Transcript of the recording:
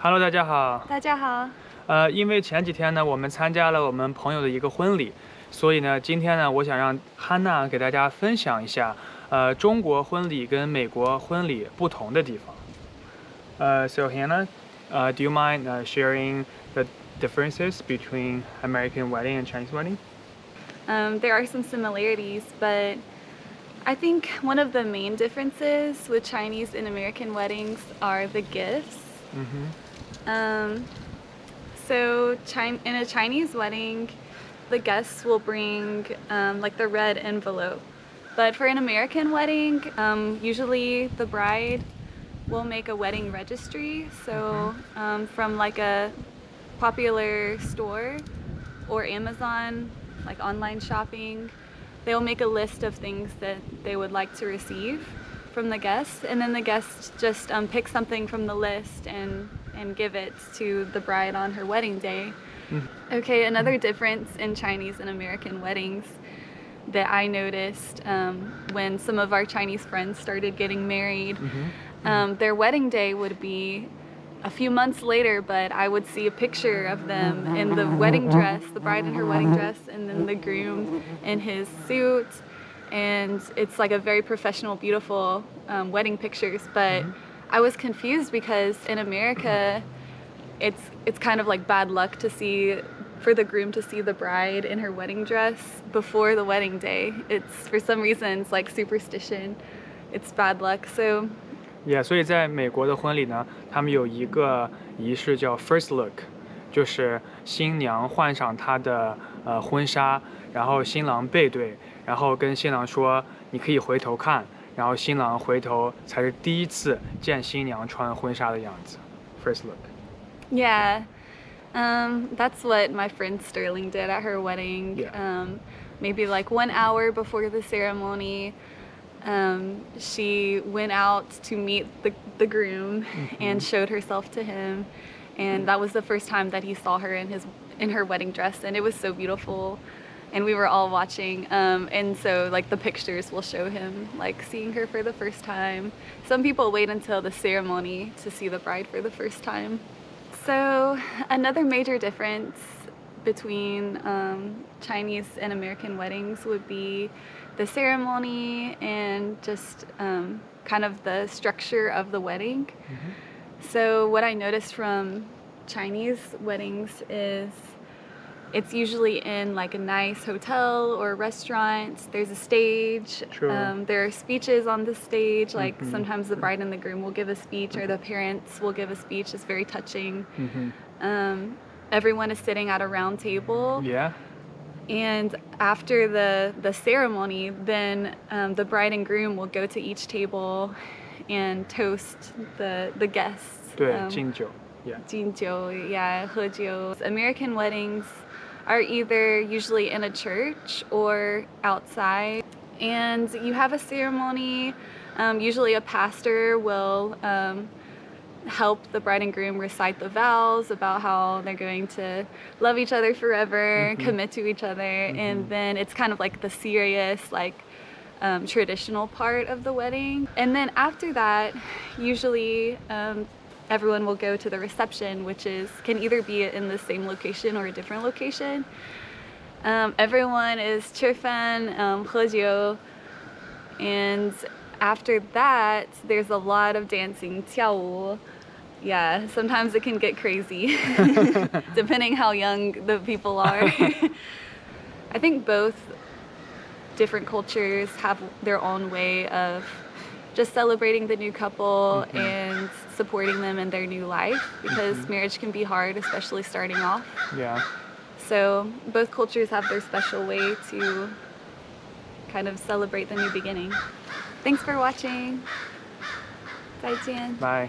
Hello， 大家好。大家好。因为前几天呢，我们参加了我们朋友的一个婚礼，所以呢，今天呢，我想让汉娜给大家分享一下，中国婚礼跟美国婚礼不同的地方。So Hannah, do you mind sharing the differences between American wedding and Chinese wedding? There are some similarities, but I think one of the main differences with Chinese and American weddings are the gifts. So in a Chinese wedding, the guests will bring like the red envelope. But for an American wedding, usually the bride will make a wedding registry. So from like a popular store or Amazon, like online shopping, they'll make a list of things that they would like to receive from the guests, and then the guests just pick something from the list and give it to the bride on her wedding day. Okay, another difference in Chinese and American weddings that I noticed when some of our Chinese friends started getting married, their wedding day would be a few months later, but I would see a picture of them in the wedding dress, the bride in her wedding dress, and then the groom in his suit. And it's like a very professional, beautiful wedding pictures. But I was confused because in America, it's kind of like bad luck to see, for the groom to see the bride in her wedding dress before the wedding day. It's, for some reason, it's like superstition. It's bad luck. So Yeah， 所以在美国的婚礼呢，他们有一个仪式叫 first look， 就是新娘换上她的婚纱，然后新郎背对，然后跟新郎说你可以回头看，然后新郎回头才是第一次见新娘穿婚纱的样子。First look. Yeah, that's what my friend Sterling did at her wedding. Yeah. Maybe like 1 hour before the ceremony. She went out to meet the groom and showed herself to him, and that was the first time that he saw her in her wedding dress, and it was so beautiful, and we were all watching, and so like the pictures will show him like seeing her for the first time. Some people wait until the ceremony to see the bride for the first time. So another major difference between Chinese and American weddings would be the ceremony and just kind of the structure of the wedding. So what I noticed from Chinese weddings is it's usually in like a nice hotel or restaurant. There's a stage. There are speeches on the stage. Like sometimes the bride and the groom will give a speech, or the parents will give a speech. It's very touching. Everyone is sitting at a round table. Yeah. And after the ceremony, then the bride and groom will go to each table and toast the guests. 对，敬酒。Yeah. 敬酒, yeah, 喝酒. American weddings are either usually in a church or outside. And you have a ceremony. Usually a pastor will help the bride and groom recite the vows about how they're going to love each other forever, commit to each other, and then it's kind of like the serious, like traditional part of the wedding. And then after that, usually everyone will go to the reception, which can either be in the same location or a different location. Everyone is 吃饭, 喝酒, and after that, there's a lot of dancing, 跳舞. Yeah, sometimes it can get crazy, depending how young the people are. I think both different cultures have their own way of just celebrating the new couple and supporting them in their new life, because marriage can be hard, especially starting off. Yeah. So both cultures have their special way to kind of celebrate the new beginning. Thanks for watching. 再见. Bye.